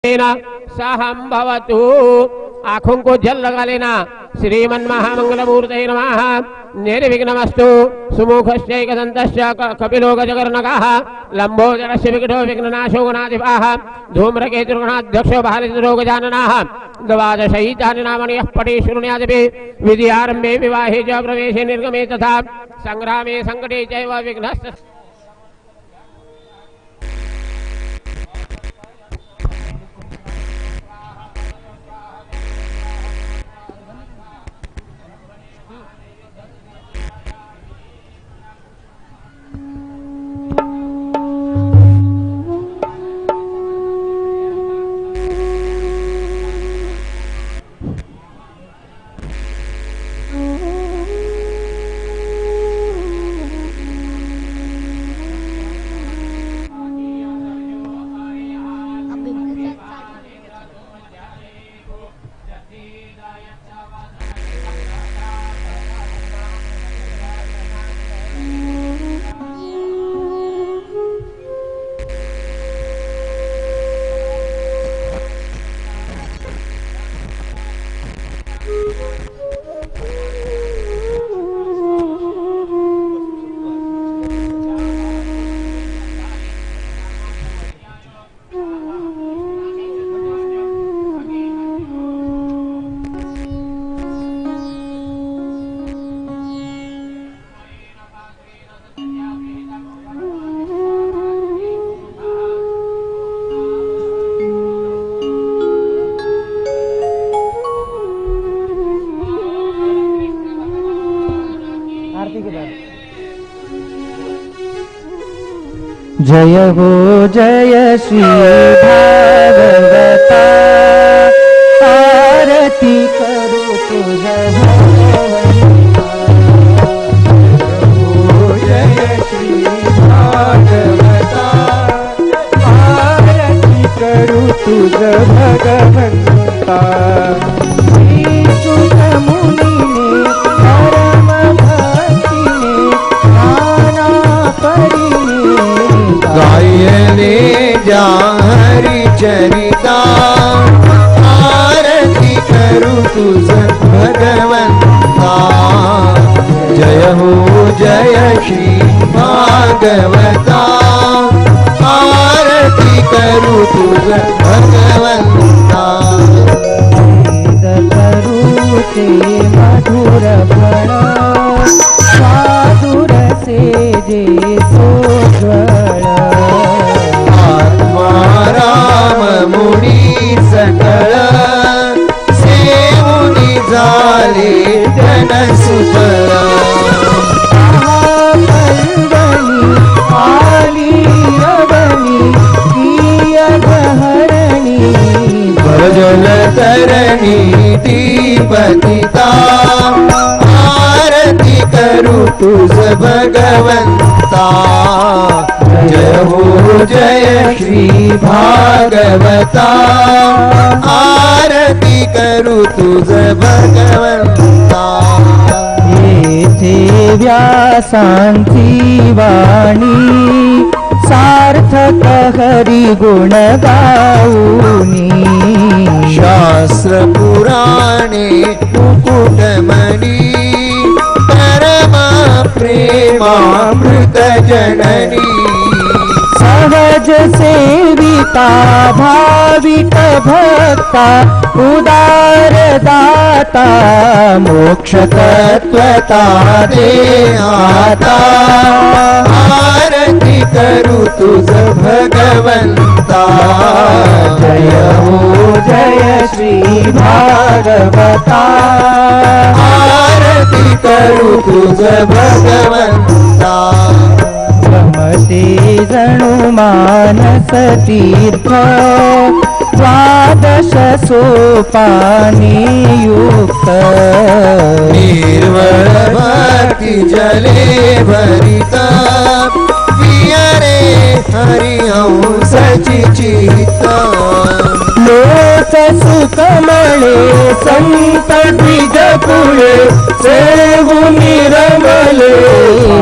सहम भवतु। आँखों को जल लगा लेना। श्रीमन महामंगलमूर्तये नमः। निर्विघ्नमस्तु। सुमुखश्चैकदन्तश्च कपिलो गजकर्णकः लंबोदरस्य विकटो विघ्ननाशो गणाधिपः धूम्रकेतुर्गणाध्यक्षो भारतीयो गजाननः द्वादशैतानि नामानि यः पठेत् शृणुयादपि विद्यारम्भे विवाहे च प्रवेशे निर्गमे तथा संग्रामे संकटे चैव विघ्नस्य। जय हो जय श्री भागवता आरती करो तुझ जय श्री भागवता आरती करो तुझ भगवंता। मुनि ने परम भक्ति ने नाना परि गायने जा हरि चरिता आरती करूं तुझ भगवंता। जय हो जय श्री भागवता आरती करूं तुझ भगवंता। करूते मधुर बण साधुर से जे सोज्वल राम मुनि सकळ सेवुनी झाले धन सुफळ। आली रवनी प्रियधरणी भजन करणी दीपतिता आरती करूं तुझ भगवंता। जय हो जय श्री भागवता आरती करूं तुझ भगवंता। येथे व्यासांची वाणी सार्थक हरि गुण गाऊनी शास्त्र पुराणे मुकुटमणि परम प्रेमामृत जननी। सहज सेविता भाविक भक्ता उदार दाता मोक्ष तत्वता दे आता आरती करूं तुझ भगवंता। जय हो जय श्री भागवता आरती करूं तुझ भगवंता। रमते जणु मानस तीर्थ द्वादश सोपानी युक्त निर्मल भक्ति जले भरिता पियरे हरिहंस चिचिता। लोक सुकमले संत द्विज कुले सेवुनि रमले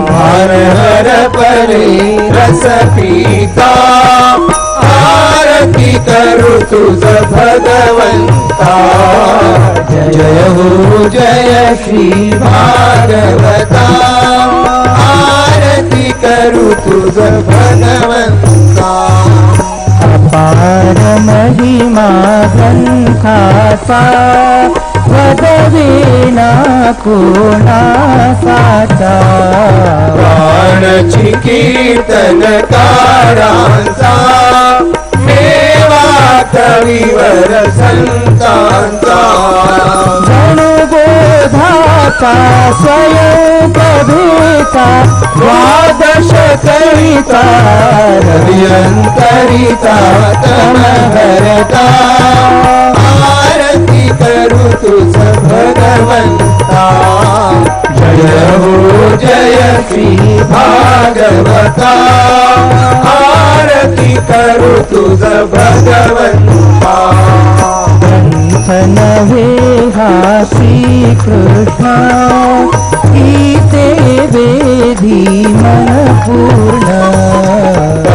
भार हर परे रस पीता आरती आरती करू तुझ भगवंता जय हो जय श्री भागवता आरती करू तुझ भगवंता अपार महिमा ग्रंथाचा वदविना कोणाचा प्राणची कीर्तनकारांचा मेवा कविवर संतांचा गणबोधाचा स्वयं प्रभेचा द्वादश कविता रवियंतरिता तमहरता आरती करू तुझ भगवंता जय हो जय श्री भागवता आरती करू तुझ भगवंता ग्रंथ नव्हे हा श्रीकृष्ण गीते वेधी मन पूर्ण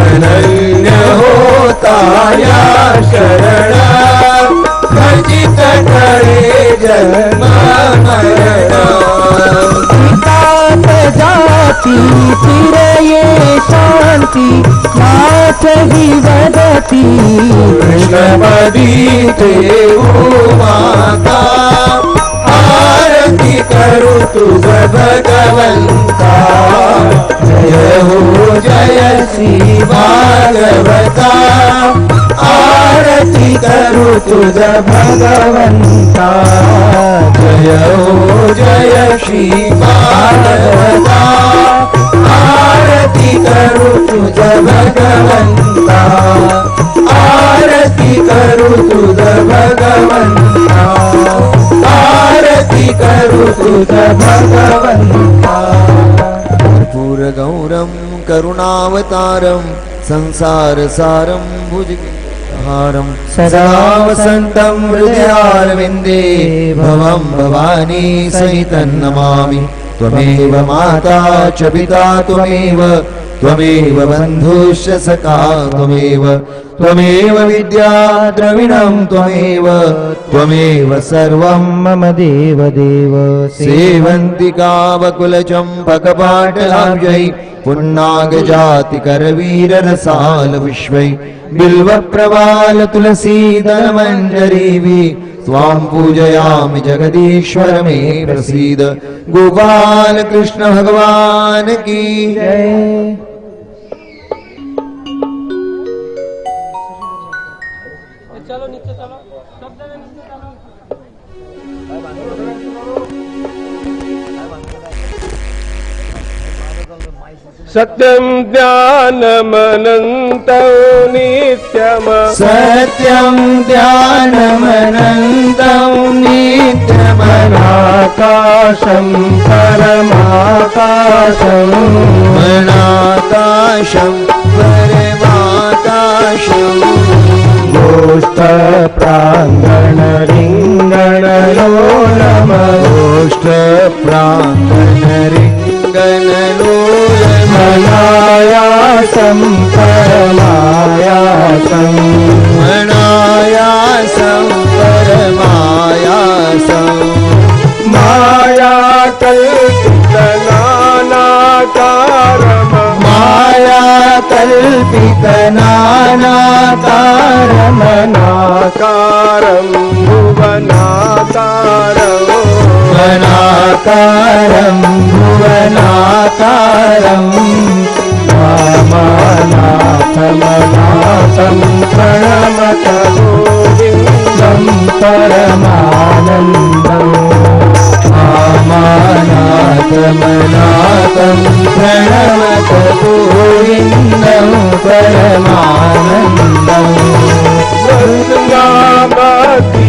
अनन्य होता या शरण खचित करे जन्म मरण पितात जाती चिरये शांती नाथ ही वदती कृष्णपदी देवो माता आरती करू तुझ भगवंता जय हो जय श्री भागवता आरती करू तुझ भगवंता जय हो जय श्री भागवता आरती करू तुझ भगवंता आरती करू तुझ भगवंता आरती करू तुझ भगवंता कर्पूर गौरम करुणावतारम संसार सारम भुजगहारम सदा वसंतं हृदयारविन्दे भवं भवानी सहितं नमामि त्वमेव माता च पिता त्वमेव बन्धुश्च सखा त्वमेव विद्या द्रविणं त्वमेव सर्वं मम देव सेवन्तिका वकुलचम्पकपाटलाब्जै पुन्नागजातिकरवीररसाल विश्वै बिल्वप्रवाल तुलसीदलमञ्जरीभिः स्वां पूजयामि जगदीश्वर मे प्रसीद गोपाल कृष्ण भगवान की जय। सत्यं ज्ञानमनन्तं नित्यम् सत्यं ध्यानमनन्तं नित्यमनाकाशं परमाकाशं मनाकाशं परमाकाशं मनायासं परमायासं मनायासं परमायासं मायाकल्पितनानाकारमनाकारं भुवनाकारं वनाकारं भुवनाकारं वामनाथमनाथं प्रणमत गोविन्दं परमानन्दम् वामनाथमनाथं प्रणमत गोविन्दं परमानन्दम् गङ्गामती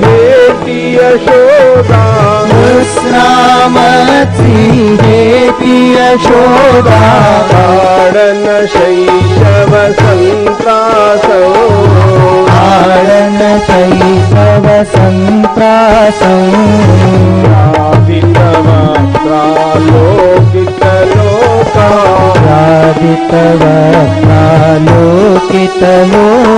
हेति यशोदा कृष्णामती हेति यशोदा ताडन शैशव सन्त्रासौ ताडन शैशव सन्त्रासौ आदितवक्त्रालोकितलोका राधितवक्त्रालोकितलोका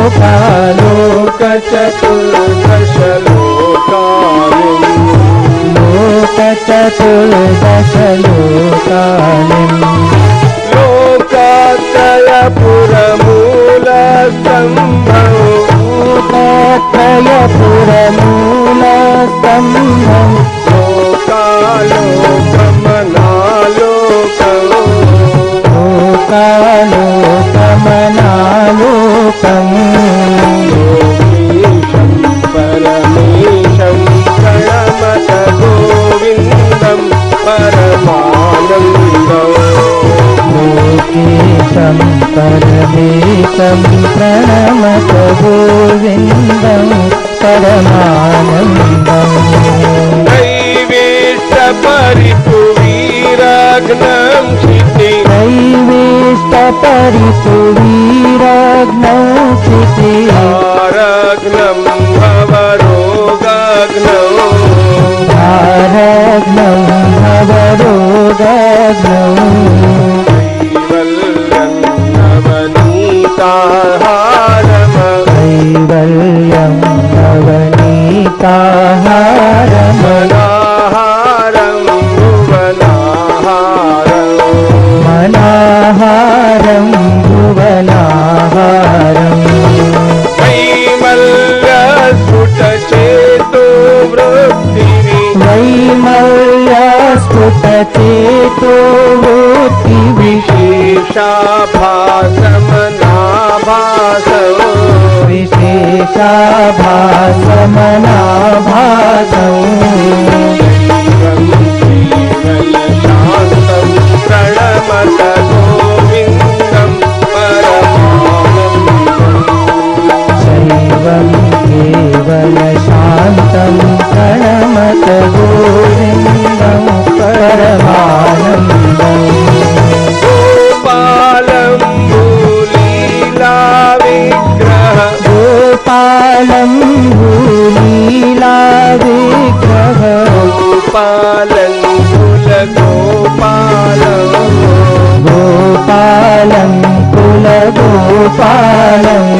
लोकचतुर्दशलोकालिम् लोकात्रयपुरमूलस्तम्भं लोकत्रयपुरमूलस्तम्भं लोकालोकमनालोकं लोकालोकमनालोकम् लोकेशं परमेशं प्रणमत गोविन्दं परमानन्दम् लोकेशं परमेशं प्रणमत गोविन्दं परमानन्दम् नैवेष्टपरिपुवीरघ्नं क्षिति नैवेष्टपरिपुवीरघ्नं क्षिति आरघ्नं भवरोगघ्नं भारघ्नं भवरोगघ्नं कैवल्यं नवनीताहारम् कैवल्यं नवनीताहारम् मनाहारं भुवनाहारम् मनाहारं भुवनाहारम् वैमल्यस्फुटचेतो वृत्तिः वैमल्यस्फुटचेतो विशेषाभासमनाभासम् विशेषाभासमनाभासम् केवलशान्तं प्रणमत गोविन्दं परमानन्दम् शैवं केवलशान्तं प्रणमत गोविन्दं परमानन्दम् गोपालं भूलीलाविग्रह गोपालं भूलीलाविग्रह गोपालं कुलगोपालं गोपालं कुलगोपालम्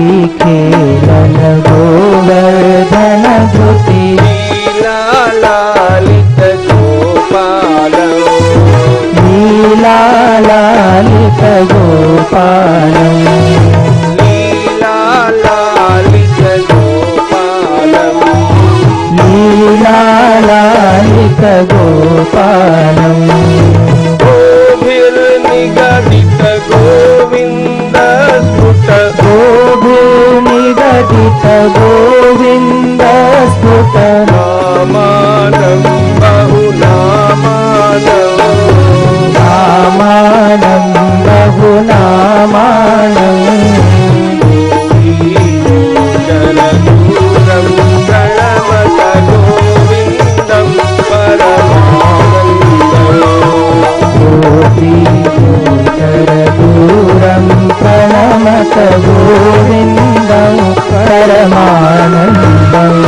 गोपीखेलन गोवर्धनधृति लीलालितगोपालं लीलालितगोपालम् लीलालितगोपालं लीलालितगोपालम् गोभिर्निगदितगोविन्दस्फुट गोभिर्निगदितगोविन्दस्फुट नामानं बहुनामानं नामानं बहुनामानम् जलदूरं प्रणमत गोविन्दं परमानन्दम् गोपीगोचरदूरं प्रणमत गोविन्दं परमानन्दम्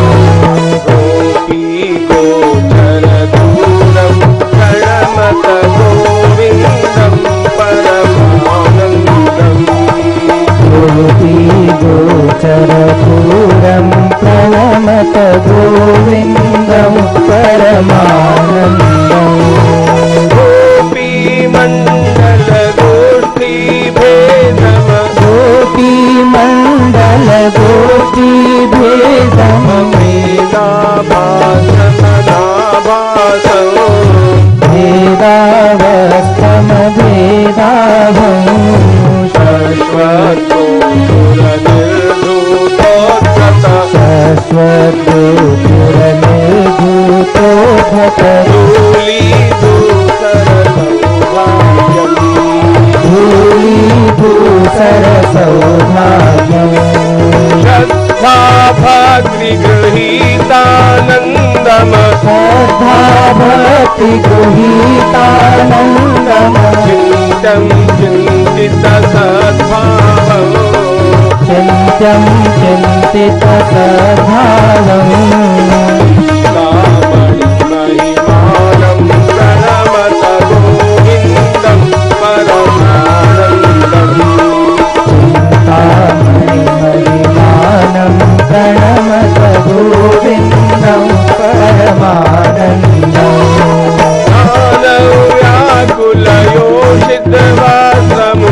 गोपीगोचरदूरं प्रणमत गोविन्दं परमानन्दम् गोपीगोचरदूरं प्रणमत गोविन्दं परमानन्दम् गोपीमण्डलगोष्ठीभेदम् गोपीमण्डलगोष्ठीभेदम् वेदाभासमनाभासम् भेदावस्थमभेदाभम् शाश्वतोऽपुरनिर्धूतोऽभत धूलीभूसरसौभाग्यम् श्रद्धा भक्तिगृहीतानन्दम् श्रद्धा भक्तिगृहीतानन्दम् चिन्तं चिन्तितसद्भावम् चिन्त्यं चिन्तितसद्भावम् कामणिमहिमानं प्रणमत विद्वस्त्रमु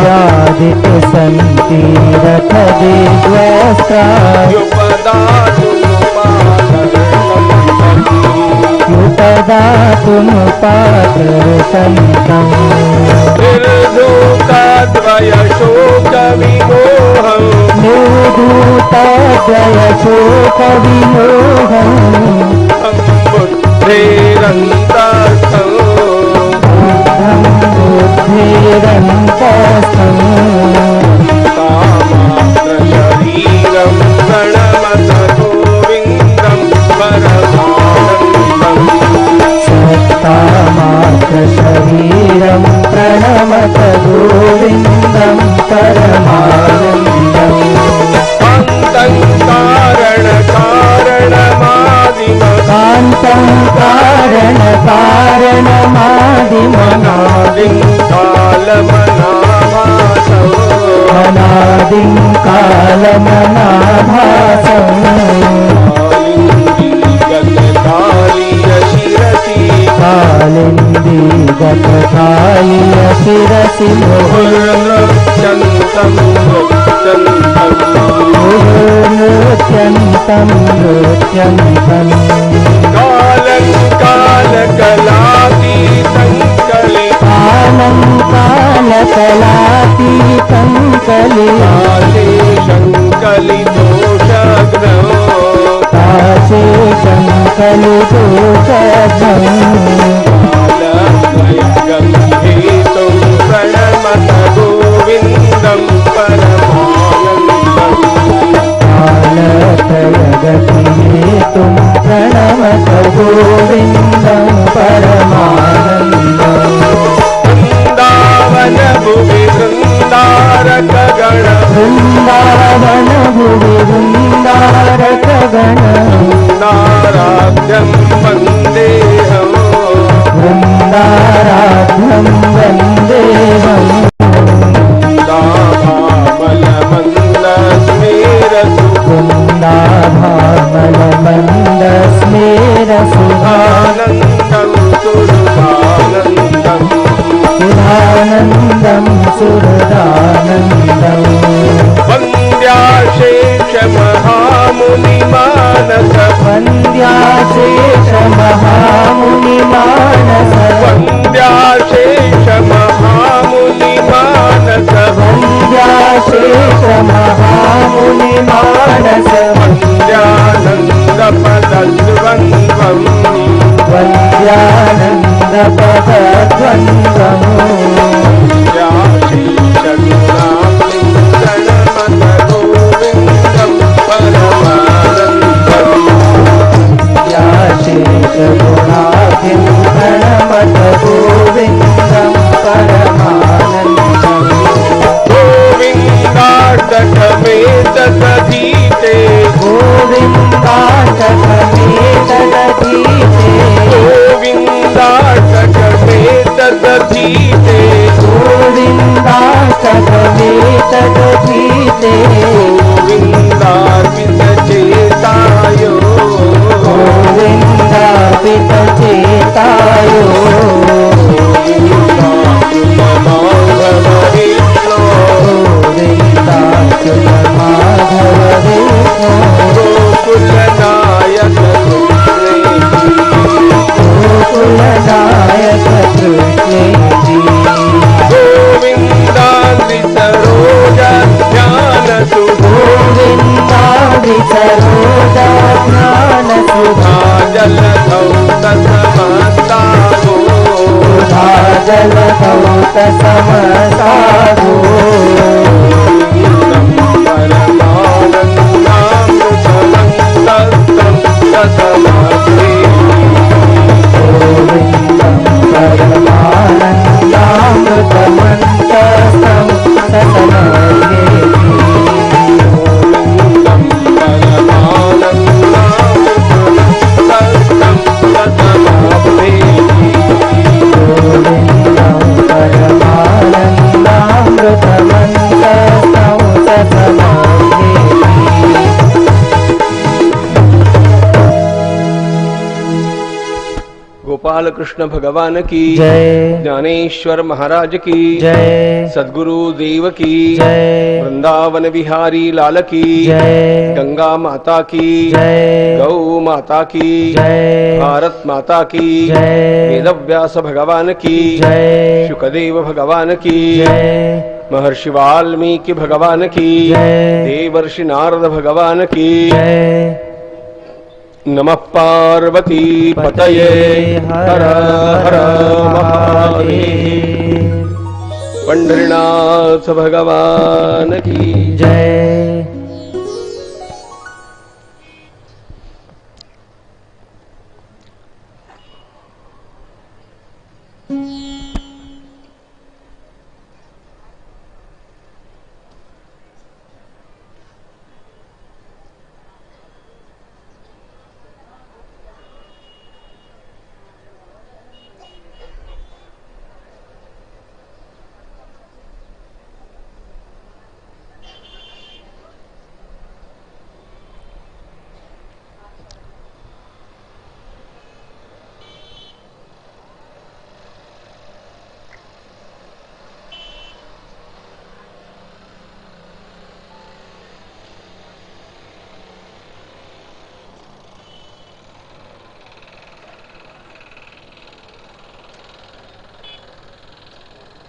यादित संति रथ दिग्वस्त्रा युपदातुम पात्रसन्तं निर्धूताद्वय शोकविमोहम् निर्धूताद्वय शोकविमोहम् बुद्धेरन्तस्थम् बुद्धिरन्तस्थम् तामात्रशरीरं प्रणमत गोविन्दं परमानन्दम् सत्तामात्रशरीरं प्रणमत गोविन्दं परमानन्दम् कान्तं कान्तं कारणकारणमादिमनादिं कालमनाभासम् कालिन्दीगतकालीय शिरसि मुहुर्नृत्यन्तं नृत्यन्तं कालं कालकलातीतं कालं कालकलातीतं कालेशं कलिदोषग्नौ काशेशं कलिदोषघ्नं कालत्रयगम्भीतुं प्रणमत गोविन्दं परमानन्दम् कालत्रयगतिहेतुं प्रणमत गोविन्दं परमानन्दम् वृन्दावनभुवि वृन्दारकगण वृन्दावनभुवि वृन्दारकगण वृन्दाराध्यं वन्देऽहम् वृन्दाराध्यं वन्देऽहम् वृन्दाभामलमन्दस्मेरसु वृन्दाभामलमन्दस्मेरसु आनन्दं सुरभानन्दम् सुधानन्दं सुहृदानन्दम् वन्द्याशेषमहामुनिमानस वन्द्याशेषमहामुनिमानस वन्द्याशेषमहामुनिमानस वन्द्याशेषमहामुनिमानस वन्द्यानन्दपदद्वन्द्वम् वन्द्यानन्दपदद्वन्द्वम् याशेषगुणाभिं प्रणमत गोविन्दं परमानन्दम् गोविन्दाष्टकमेतदधीते गोविन्दाष्टकमेतदधीते गोविन्दाष्टकमेतदधीते गोविन्दाष्टकमेतदधीते गोविन्दार्पितचेतायो गोविन्दार्पितचेतायो गोविन्दाकृतमाधवविष्णो गोविन्दाच्युतमाधवविष्णो गोकुलनायक गोकुलनायक कृष्णेति गोविन्दान्द्रिसरोजध्यानसु गोविन्दान्द्रिसरोजध्यानसुधा जलधौ तसमस्तागो जलधौत समसागो परमानन्दामृतमन्तस्तं तसमस्ते गोविन्दं परमानन्दामृतमन्तस्तं ससमर्गेति परमानन्दामृतमन्तस्तं तसमस्ते गोपाल कृष्ण भगवान की जय। ज्ञानेश्वर महाराज की जय। सद्गुरु देव की जय। वृंदावन बिहारी लाल की जय। गंगा माता की जय। गौ माता की जय। भारत माता की जय। वेदव्यास भगवान की जय। शुकदेव भगवान की जय। महर्षि वाल्मीकि भगवान की जय। देवर्षि नारद भगवान की जय। नमः पार्वती पतये हर हर महादेव। पंढरीनाथ भगवान की जय।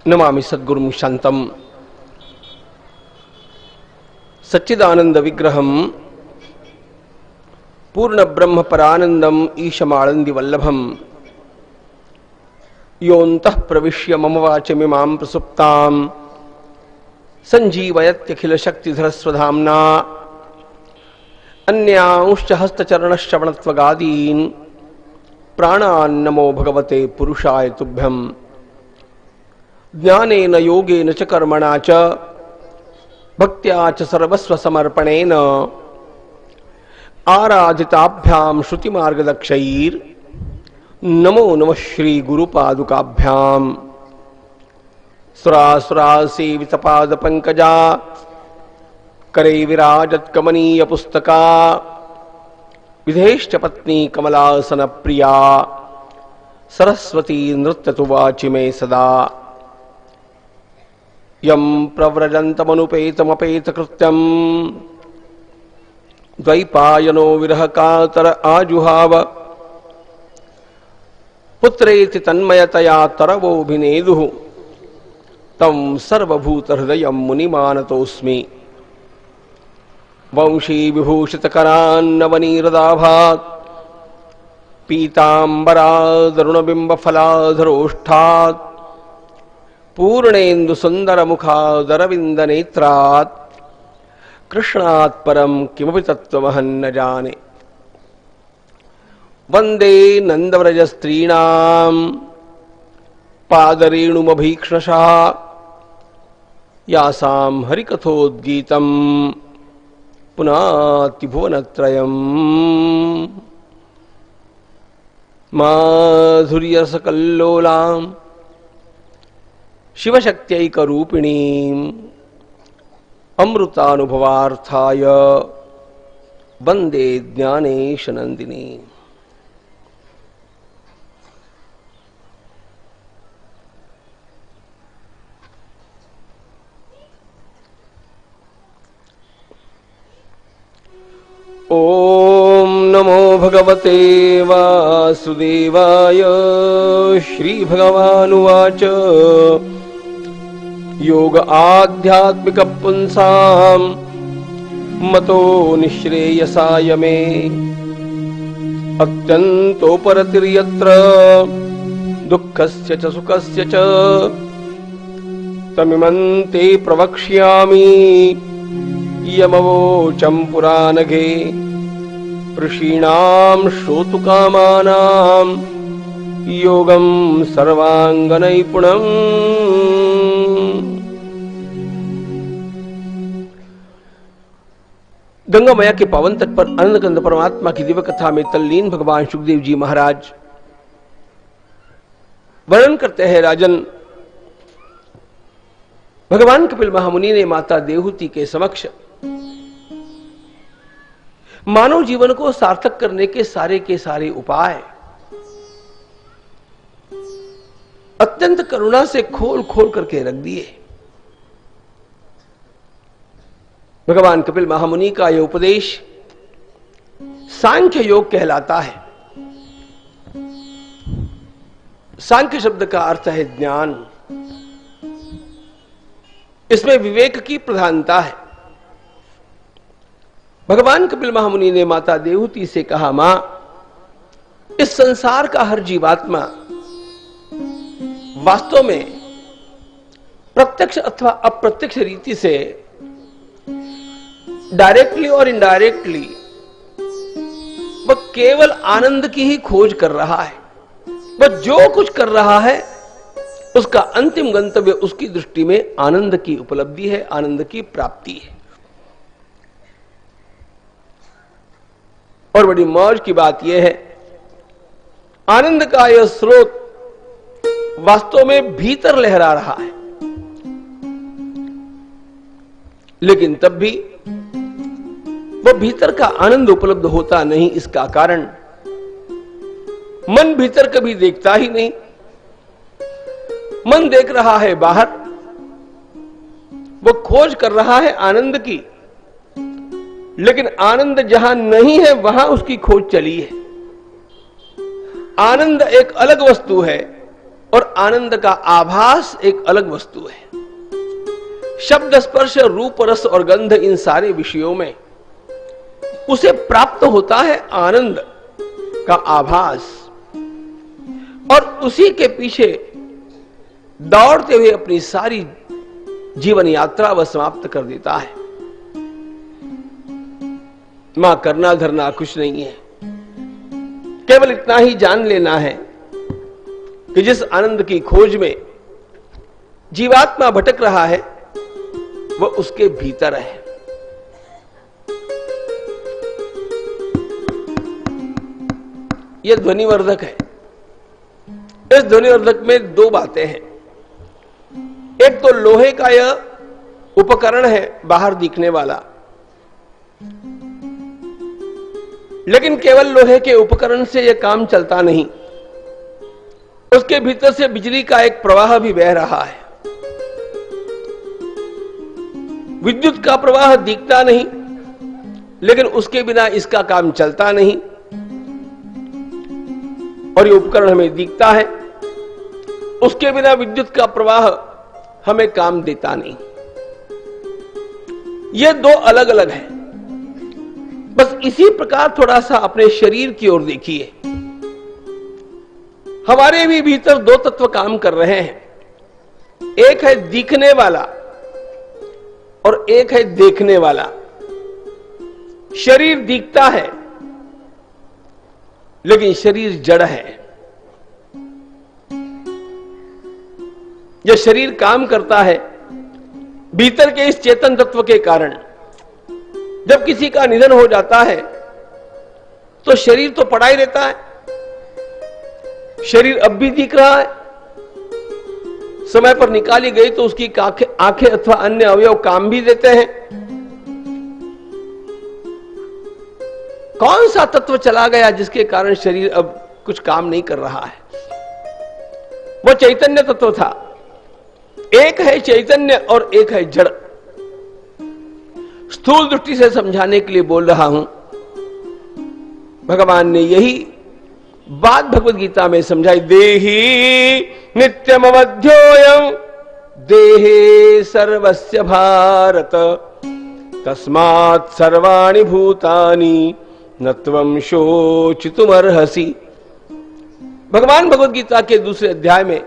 नमामि सद्गुरुं शांतं सच्चिदानंद विग्रहं पूर्ण ब्रह्म परानंदम ईशमानंदी वल्लभम योऽन्तः प्रविश्य मम वाचमिमां प्रसुप्तां संजीवयत्यखिल शक्तिधर स्वधाम्ना अन्यांश्च हस्तचरणश्रवणत्वगादीन् प्राणान्नमो भगवते पुरुषाय तुभ्यम् ज्ञानेन योगेन च कर्मणा च भक्त्या च सर्वस्व समर्पणेन आराधिताभ्यां श्रुतिमार्गदक्षैर् नमो नमः श्री गुरुपादुकाभ्यां सुरासुरासेवितपादपङ्कजा करे विराजत्कमनीय पुस्तका विधेश्च पत्नी कमलासन प्रिया सरस्वती नृत्यतु वाचि मे सदा यं प्रव्रजन्तमनुपेतमपेतकृत्यं द्वैपायनो विरहकातर आजुहाव पुत्रेति तन्मयतया तरवोऽभिनेदुः तं सर्वभूतहृदयं मुनिमानतोऽस्मि वंशी विभूषितकरान्नवनीरदाभात् पीताम्बरादरुणबिम्बफलाधरोष्ठात् पूर्णेन्दु सुंदर मुखादरविंद नेत्रात् कृष्णात् परम किमपि तत्त्वमहं न जाने वंदे नंदव्रज स्त्रीणां पादरेणुमभीक्ष्णशः यासां हरिकथोद्गीतं पुनाति भुवनत्रयम् माधुर्यसकल्लोलां शिवशक्त्यैकरूपिणीं अमृतानुभवार्थाय वंदे ज्ञानेशनंदिनी। ओम नमो भगवते वासुदेवाय। श्री भगवानुवाच योग आध्यात्मिक पुंसां मतो निःश्रेयसाय मे अत्यन्तोपरतिर्यत्र दुःखस्य च सुखस्य च तमिमं ते प्रवक्ष्यामि यमवोचं पुराणगे ऋषीणां श्रोतुकामानां योगं सर्वांगनैपुणम्। गंगा मैया के पावन तट पर आनंदकंद परमात्मा की दिव्य कथा में तल्लीन भगवान सुखदेव जी महाराज वर्णन करते हैं। राजन, भगवान कपिल महामुनि ने माता देवहूति के समक्ष मानव जीवन को सार्थक करने के सारे उपाय अत्यंत करुणा से खोल खोल करके रख दिए। भगवान कपिल महामुनि का यह उपदेश सांख्य योग कहलाता है। सांख्य शब्द का अर्थ है ज्ञान। इसमें विवेक की प्रधानता है। भगवान कपिल महामुनि ने माता देवहूति से कहा, मां, इस संसार का हर जीवात्मा वास्तव में प्रत्यक्ष अथवा अप्रत्यक्ष रीति से डायरेक्टली और इनडायरेक्टली वह केवल आनंद की ही खोज कर रहा है। वह जो कुछ कर रहा है उसका अंतिम गंतव्य उसकी दृष्टि में आनंद की उपलब्धि है, आनंद की प्राप्ति है। और बड़ी मौज की बात यह है, आनंद का यह स्रोत वास्तव में भीतर लहरा रहा है, लेकिन तब भी वह भीतर का आनंद उपलब्ध होता नहीं। इसका कारण मन भीतर कभी देखता ही नहीं। मन देख रहा है बाहर, वह खोज कर रहा है आनंद की, लेकिन आनंद जहां नहीं है वहां उसकी खोज चली है। आनंद एक अलग वस्तु है और आनंद का आभास एक अलग वस्तु है। शब्द, स्पर्श, रूप, रस और गंध, इन सारे विषयों में उसे प्राप्त होता है आनंद का आभास, और उसी के पीछे दौड़ते हुए अपनी सारी जीवन यात्रा वह समाप्त कर देता है। मां, करना धरना कुछ नहीं है, केवल इतना ही जान लेना है कि जिस आनंद की खोज में जीवात्मा भटक रहा है वह उसके भीतर है। यह ध्वनिवर्धक है। इस ध्वनिवर्धक में दो बातें हैं। एक तो लोहे का यह उपकरण है बाहर दिखने वाला, लेकिन केवल लोहे के उपकरण से यह काम चलता नहीं। उसके भीतर से बिजली का एक प्रवाह भी बह रहा है। विद्युत का प्रवाह दिखता नहीं, लेकिन उसके बिना इसका काम चलता नहीं। और ये उपकरण हमें दिखता है, उसके बिना विद्युत का प्रवाह हमें काम देता नहीं। ये दो अलग अलग हैं। बस इसी प्रकार थोड़ा सा अपने शरीर की ओर देखिए। हमारे भी भीतर दो तत्व काम कर रहे हैं। एक है दिखने वाला और एक है देखने वाला। शरीर दिखता है, लेकिन शरीर जड़ है। यह शरीर काम करता है भीतर के इस चेतन तत्व के कारण। जब किसी का निधन हो जाता है तो शरीर तो पड़ा ही रहता है। शरीर अब भी दिख रहा है, समय पर निकाली गई तो उसकी आंखें अथवा अन्य अवयव काम भी देते हैं। कौन सा तत्व चला गया जिसके कारण शरीर अब कुछ काम नहीं कर रहा है? वो चैतन्य तत्व था। एक है चैतन्य और एक है जड़। स्थूल दृष्टि से समझाने के लिए बोल रहा हूं। भगवान ने यही बात भगवद गीता में समझाई। देहि नित्यम अवध्योयम देहे सर्वस्य भारत तस्मात् सर्वाणि भूतानि न त्वं शोचितुमर्हसि। भगवान भगवद गीता के दूसरे अध्याय में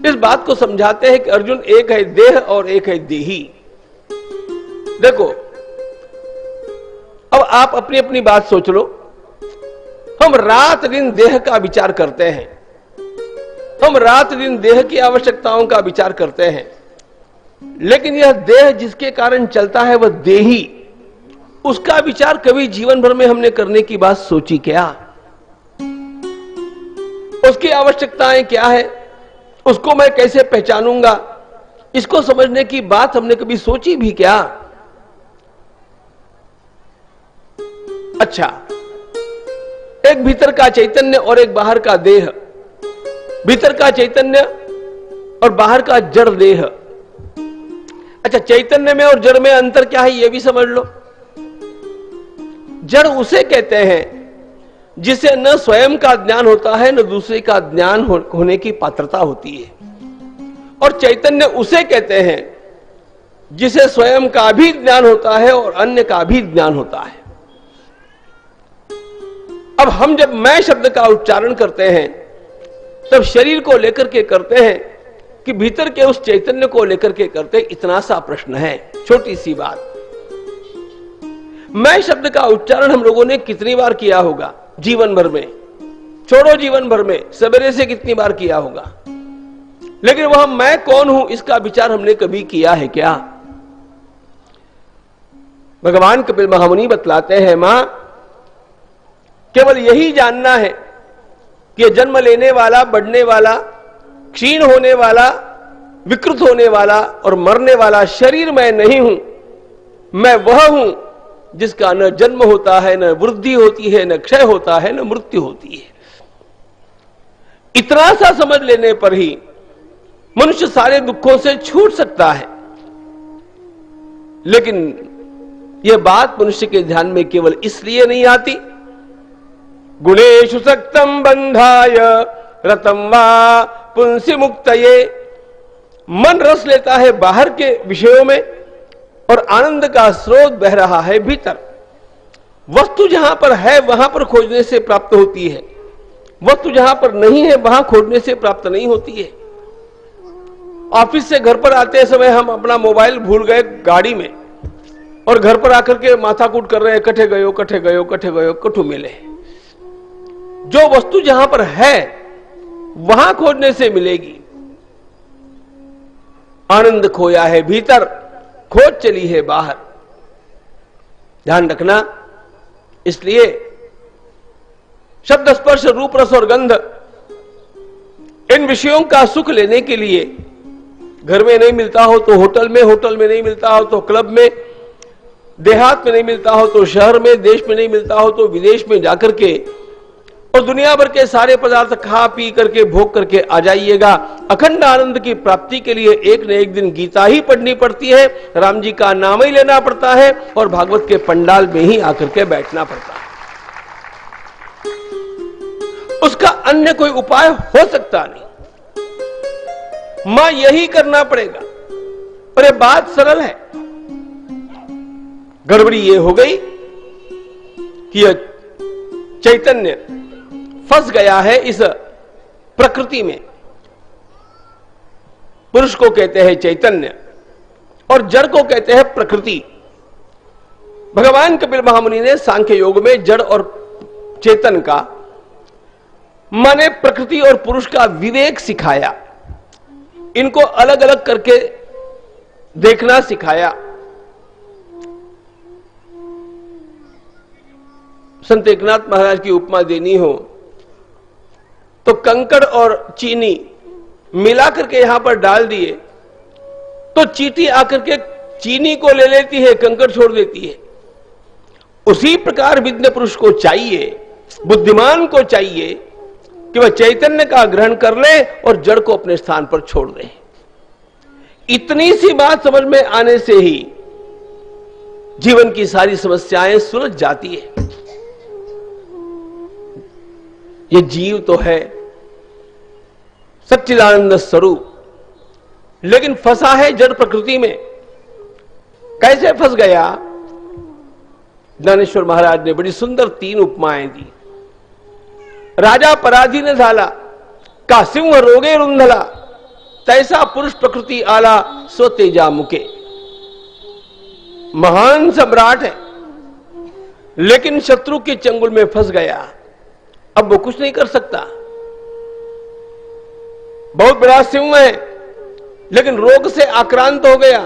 इस बात को समझाते हैं कि अर्जुन, एक है देह और एक है देही। देखो, अब आप अपनी अपनी बात सोच लो। हम रात दिन देह का विचार करते हैं, हम रात दिन देह की आवश्यकताओं का विचार करते हैं, लेकिन यह देह जिसके कारण चलता है वह देही, उसका विचार कभी जीवन भर में हमने करने की बात सोची क्या? उसकी आवश्यकताएं क्या है, उसको मैं कैसे पहचानूंगा, इसको समझने की बात हमने कभी सोची भी क्या? अच्छा, एक भीतर का चैतन्य और एक बाहर का देह, भीतर का चैतन्य और बाहर का जड़ देह। अच्छा, चैतन्य में और जड़ में अंतर क्या है यह भी समझ लो। जड़ उसे कहते हैं जिसे न स्वयं का ज्ञान होता है न दूसरे का ज्ञान होने की पात्रता होती है, और चैतन्य उसे कहते हैं जिसे स्वयं का भी ज्ञान होता है और अन्य का भी ज्ञान होता है। अब हम जब मैं शब्द का उच्चारण करते हैं तब शरीर को लेकर के करते हैं कि भीतर के उस चैतन्य को लेकर के करते। इतना सा प्रश्न है, छोटी सी बात। मैं शब्द का उच्चारण हम लोगों ने कितनी बार किया होगा जीवन भर में? छोड़ो जीवन भर में, सवेरे से कितनी बार किया होगा, लेकिन वह मैं कौन हूं इसका विचार हमने कभी किया है क्या? भगवान कपिल महामुनि बतलाते हैं, मां केवल यही जानना है कि जन्म लेने वाला, बढ़ने वाला, क्षीण होने वाला, विकृत होने वाला और मरने वाला शरीर मैं नहीं हूं। मैं वह हूं जिसका न जन्म होता है, न वृद्धि होती है, न क्षय होता है, न मृत्यु होती है। इतना सा समझ लेने पर ही मनुष्य सारे दुखों से छूट सकता है। लेकिन यह बात मनुष्य के ध्यान में केवल इसलिए नहीं आती, गुणेषु सक्तम बंधाय रतम वा पुंसी मुक्तये। मन रस लेता है बाहर के विषयों में और आनंद का स्रोत बह रहा है भीतर। वस्तु जहां पर है वहां पर खोजने से प्राप्त होती है, वस्तु जहां पर नहीं है वहां खोजने से प्राप्त नहीं होती है। ऑफिस से घर पर आते समय हम अपना मोबाइल भूल गए गाड़ी में, और घर पर आकर के माथाकूट कर रहे हैं, कठे गयो कठे गयो कठे गयो कठू मिले। जो वस्तु जहां पर है वहां खोजने से मिलेगी। आनंद खोया है भीतर, खोज चली है बाहर। ध्यान रखना। इसलिए शब्द, स्पर्श, रूप, रस और गंध, इन विषयों का सुख लेने के लिए घर में नहीं मिलता हो तो होटल में, होटल में नहीं मिलता हो तो क्लब में, देहात में नहीं मिलता हो तो शहर में, देश में नहीं मिलता हो तो विदेश में जाकर के और दुनिया भर के सारे पदार्थ खा पी करके भोग करके आ जाइएगा। अखंड आनंद की प्राप्ति के लिए एक न एक दिन गीता ही पढ़नी पड़ती है, राम जी का नाम ही लेना पड़ता है और भागवत के पंडाल में ही आकर के बैठना पड़ता है। उसका अन्य कोई उपाय हो सकता नहीं, मां यही करना पड़ेगा। और ये बात सरल है। गड़बड़ी ये हो गई कि यह चैतन्य फंस गया है इस प्रकृति में। पुरुष को कहते हैं चैतन्य और जड़ को कहते हैं प्रकृति। भगवान कपिल महामुनि ने सांख्य योग में जड़ और चेतन का, माने प्रकृति और पुरुष का विवेक सिखाया, इनको अलग अलग करके देखना सिखाया। संत एकनाथ महाराज की उपमा देनी हो तो कंकड़ और चीनी मिला करके यहां पर डाल दिए तो चींटी आकर के चीनी को ले लेती है, कंकड़ छोड़ देती है। उसी प्रकार विद्य पुरुष को चाहिए, बुद्धिमान को चाहिए कि वह चैतन्य का ग्रहण कर ले और जड़ को अपने स्थान पर छोड़ दे। इतनी सी बात समझ में आने से ही जीवन की सारी समस्याएं सुलझ जाती है। ये जीव तो है सच्चिदानंद स्वरूप, लेकिन फंसा है जड़ प्रकृति में। कैसे फंस गया? ज्ञानेश्वर महाराज ने बड़ी सुंदर 3 उपमाएं दी। राजा पराधीन झाला, का सिंह रोगे रुंधला, तैसा पुरुष प्रकृति आला, सो तेजा मुके। महान सम्राट है लेकिन शत्रु के चंगुल में फंस गया, अब वो कुछ नहीं कर सकता। बहुत बड़ा सिंह है लेकिन रोग से आक्रांत हो गया,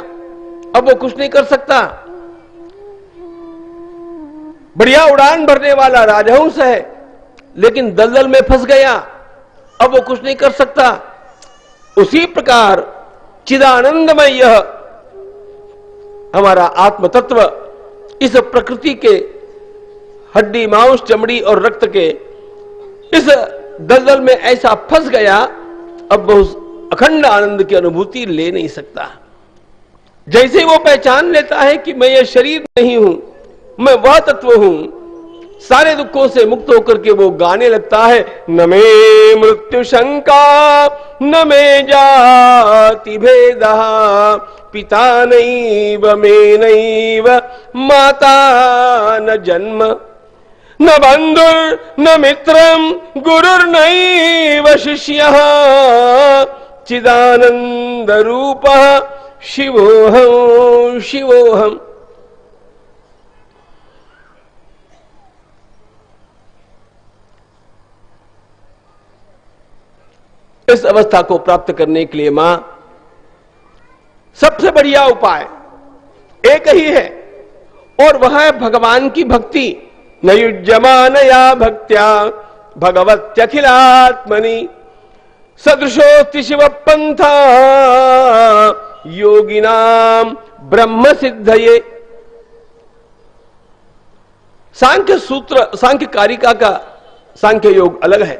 अब वो कुछ नहीं कर सकता। बढ़िया उड़ान भरने वाला राजहंस है लेकिन दलदल में फंस गया, अब वो कुछ नहीं कर सकता। उसी प्रकार चिदानंदमय यह हमारा आत्म तत्व इस प्रकृति के हड्डी मांस चमड़ी और रक्त के इस दलदल में ऐसा फंस गया अब उस अखंड आनंद की अनुभूति ले नहीं सकता। जैसे वो पहचान लेता है कि मैं ये शरीर नहीं हूं, मैं वह तत्व हूं, सारे दुखों से मुक्त होकर के वो गाने लगता है, न मे मृत्यु शंका न मे जाति भेदा पिता नैव मे नैव माता न जन्म न बंधुर न मित्रम गुरुर्नैव शिष्यः चिदानंद रूपः शिवोहम शिवोहम। इस अवस्था को प्राप्त करने के लिए मां सबसे बढ़िया उपाय एक ही है, और वह है भगवान की भक्ति। न युज्यमानया भक्त्या भगवत्यखिलात्मनि सदृशोस्ति शिव पंथा योगिनाम ब्रह्म सिद्धये। सांख्य सूत्र, सांख्य कारिका का सांख्य योग अलग है,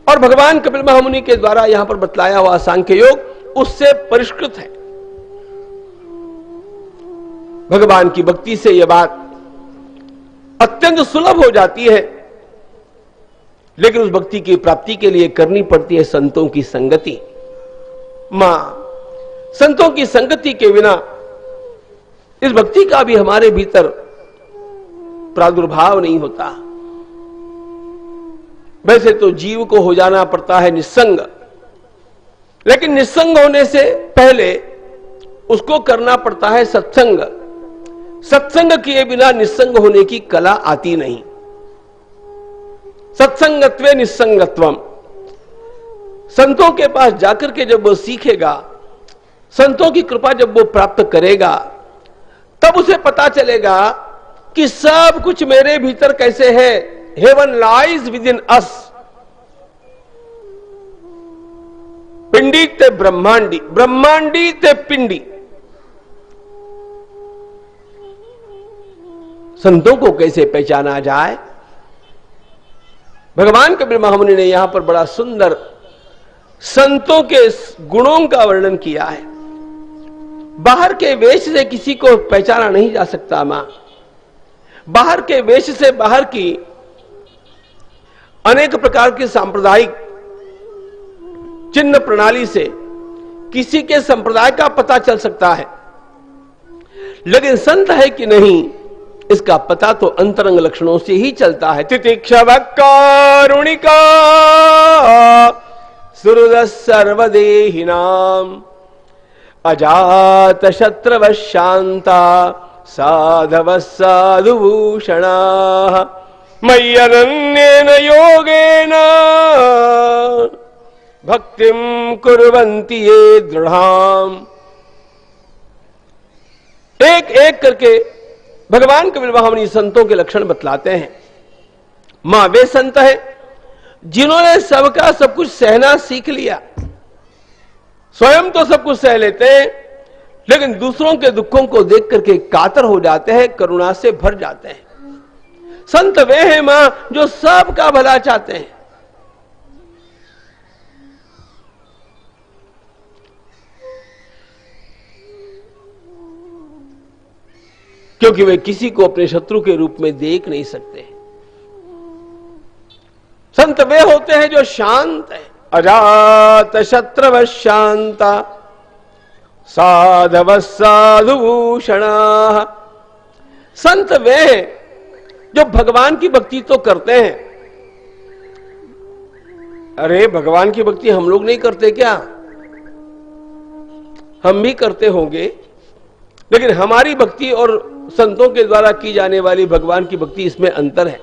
और भगवान कपिल महामुनि के द्वारा यहां पर बतलाया हुआ सांख्य योग उससे परिष्कृत है। भगवान की भक्ति से यह बात अत्यंत सुलभ हो जाती है, लेकिन उस भक्ति की प्राप्ति के लिए करनी पड़ती है संतों की संगति। मां संतों की संगति के बिना इस भक्ति का भी हमारे भीतर प्रादुर्भाव नहीं होता। वैसे तो जीव को हो जाना पड़ता है निस्संग, लेकिन निस्संग होने से पहले उसको करना पड़ता है सत्संग। सत्संग किए बिना निस्संग होने की कला आती नहीं। सत्संगत्वे निस्संगत्वम। संतों के पास जाकर के जब वो सीखेगा, संतों की कृपा जब वो प्राप्त करेगा, तब उसे पता चलेगा कि सब कुछ मेरे भीतर कैसे है। हेवन लाइज विद इन अस। पिंडी ते ब्रह्मांडी, ब्रह्मांडी ते पिंडी। संतों को कैसे पहचाना जाए? भगवान कबीर महामुनि ने यहां पर बड़ा सुंदर संतों के गुणों का वर्णन किया है। बाहर के वेश से किसी को पहचाना नहीं जा सकता। मां बाहर के वेश से, बाहर की अनेक प्रकार की सांप्रदायिक चिन्ह प्रणाली से किसी के संप्रदाय का पता चल सकता है, लेकिन संत है कि नहीं इसका पता तो अंतरंग लक्षणों से ही चलता है। तितिक्षव कारुणिका सुहृद सर्वदेहिनाम अजात शत्रव शांता साधव साधुभूषणा मय्यनन्येन योगेन भक्तिम कुर्वन्ति ये दृढ़ाम। एक एक करके भगवान कबीर महामुनि संतों के लक्षण बतलाते हैं। मां वे संत हैं जिन्होंने सबका सब कुछ सहना सीख लिया। स्वयं तो सब कुछ सह लेते हैं, लेकिन दूसरों के दुखों को देख करके कातर हो जाते हैं, करुणा से भर जाते हैं। संत वे हैं मां जो सबका भला चाहते हैं। क्योंकि वे किसी को अपने शत्रु के रूप में देख नहीं सकते। संत वे होते हैं जो शांत है। अजात शत्रव शांता साधव साधुभूषणा। संत वे हैं जो भगवान की भक्ति तो करते हैं। अरे भगवान की भक्ति हम लोग नहीं करते क्या? हम भी करते होंगे, लेकिन हमारी भक्ति और संतों के द्वारा की जाने वाली भगवान की भक्ति, इसमें अंतर है।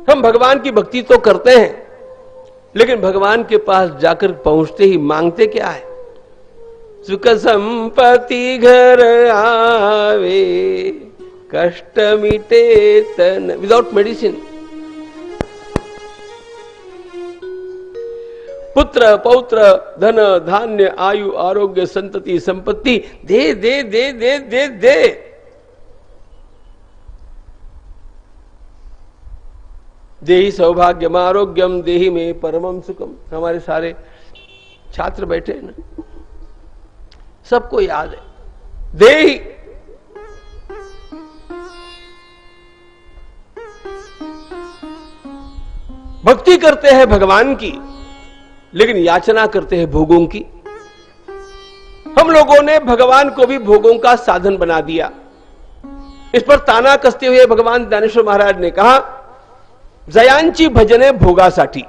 हम भगवान की भक्ति तो करते हैं, लेकिन भगवान के पास जाकर पहुंचते ही मांगते क्या है? सुख संपत्ति घर आवे कष्ट मिटे तन, विदाउट मेडिसिन। पुत्र पौत्र धन धान्य आयु आरोग्य संतति संपत्ति दे दे दे दे दे दे। देहि सौभाग्यम आरोग्यम देहि में परमम सुखम। हमारे सारे छात्र बैठे हैं ना, सबको याद है। देहि भक्ति करते हैं भगवान की, लेकिन याचना करते हैं भोगों की। हम लोगों ने भगवान को भी भोगों का साधन बना दिया। इस पर ताना कसते हुए भगवान ज्ञानेश्वर महाराज ने कहा, जयांची भजने भोगासाठी।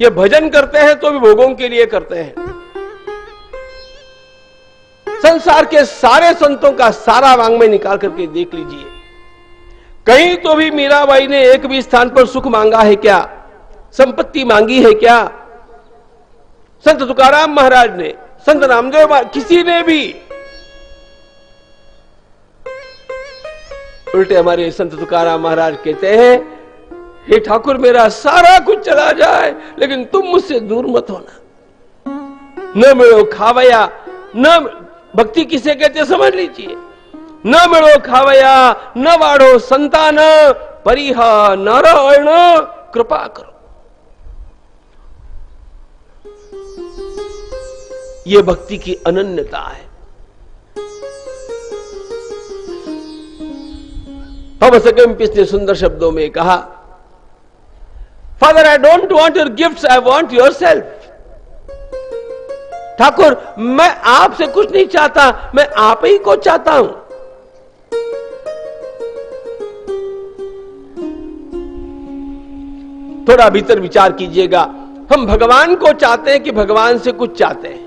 ये भजन करते हैं तो भी भोगों के लिए करते हैं। संसार के सारे संतों का सारा वांग्मय निकाल करके देख लीजिए, कहीं तो भी मीराबाई ने एक भी स्थान पर सुख मांगा है क्या, संपत्ति मांगी है क्या? संत तुकाराम महाराज ने, संत नामदेव महाराज, किसी ने भी। उल्टे हमारे संत तुकाराम महाराज कहते हैं, हे ठाकुर मेरा सारा कुछ चला जाए लेकिन तुम मुझसे दूर मत होना। न मिलो खावया, न भक्ति किसे कहते समझ लीजिए। न मिलो खावया, न वाढ़ो संतान, परिहा नारायण कृपा करो। यह भक्ति की अनन्यता है। थॉमस अकेम्पिस ने सुंदर शब्दों में कहा, father I don't want your gifts, I want your self. Thakur मैं आपसे कुछ नहीं चाहता, मैं आप ही को चाहता हूं। थोड़ा भीतर विचार कीजिएगा, हम भगवान को चाहते हैं कि भगवान से कुछ चाहते हैं?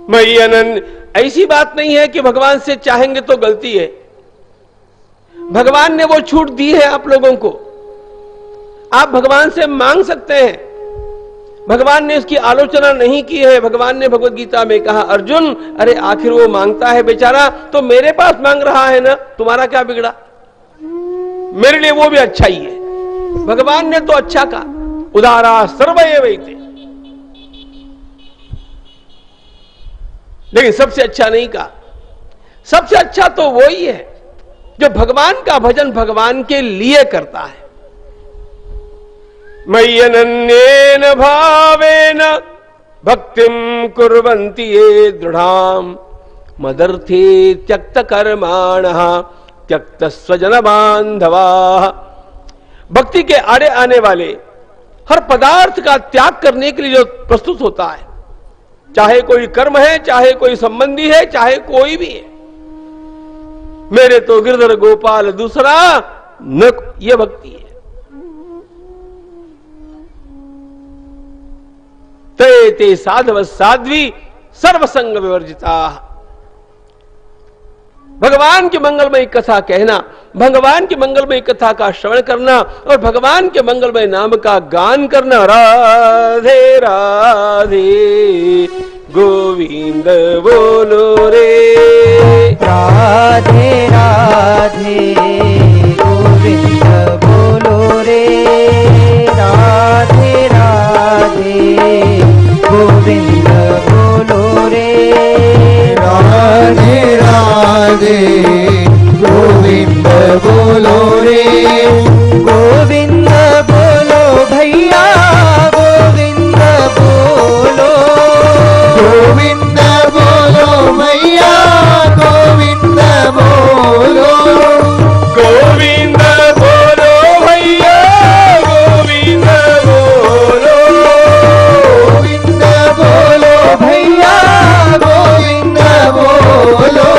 मई अनंत, ऐसी बात नहीं है कि भगवान से चाहेंगे तो गलती है। भगवान ने वो छूट दी है आप लोगों को, आप भगवान से मांग सकते हैं। भगवान ने इसकी आलोचना नहीं की है। भगवान ने भगवत गीता में कहा, अर्जुन अरे आखिर वो मांगता है बेचारा तो मेरे पास मांग रहा है ना, तुम्हारा क्या बिगड़ा? मेरे लिए वो भी अच्छा ही है। भगवान ने तो अच्छा कहा, उदारा सर्वैवैते, लेकिन सबसे अच्छा नहीं कहा। सबसे अच्छा तो वो ही है जो भगवान का भजन भगवान के लिए करता है। मयि अनन्येन भावेन भक्तिम कुर्वन्ति ये दृढ़ाम मदर्थे त्यक्त कर्माणः त्यक्त स्वजन बांधवाः। भक्ति के आड़े आने वाले हर पदार्थ का त्याग करने के लिए जो प्रस्तुत होता है, चाहे कोई कर्म है, चाहे कोई संबंधी है, चाहे कोई भी है, मेरे तो गिरधर गोपाल दूसरा न, ये भक्ति है। ते ते साधव साध्वी सर्वसंग विवर्जिता। भगवान की मंगलमय कथा कहना, भगवान की मंगलमय कथा का श्रवण करना और भगवान के मंगलमय नाम का गान करना। राधे राधे गोविंद बोलो रे, राधे राधे गोविंद बोलो रे, राधे राधे गोविंद बोलो रे, राधे राधे गोविंद बोलो रे, गोविंद बोलो भैया गोविंद बोलो, गोविंद बोलो मैया गोविंद बोलो, गोविंद बोलो भैया गोविंद बोलो, गोविंद बोलो भैया गोविंद बोलो,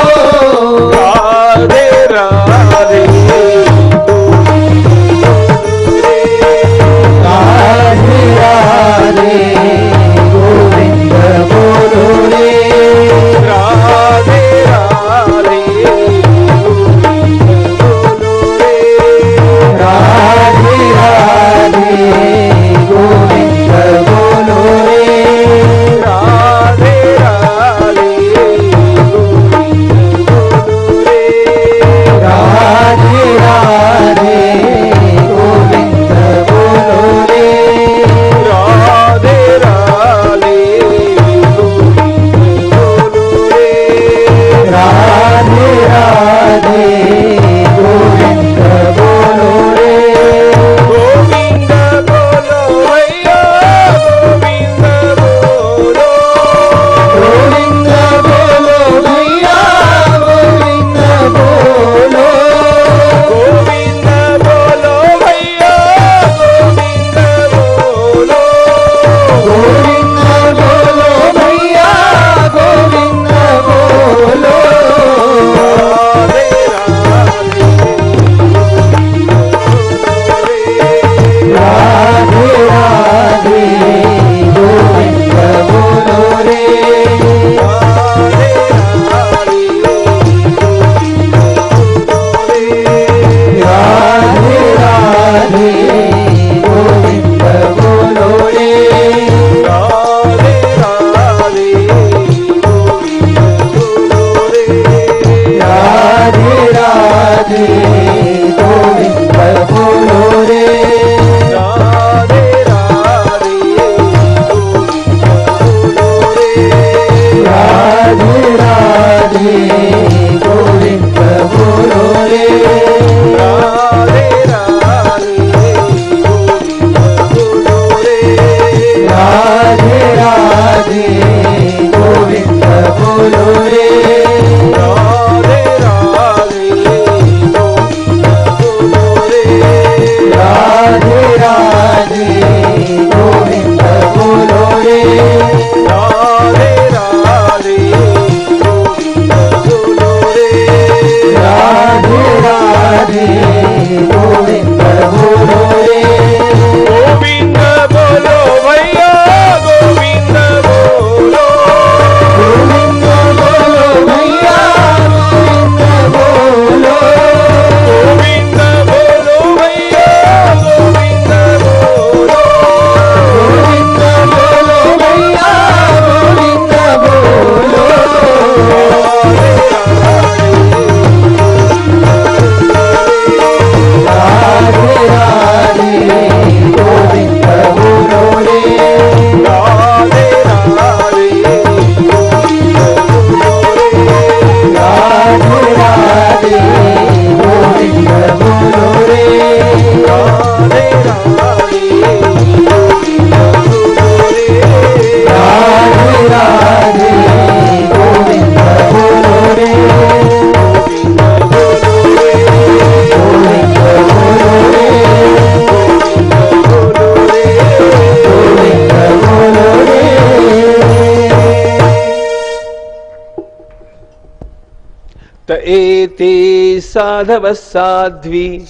त एते साधव साध्वी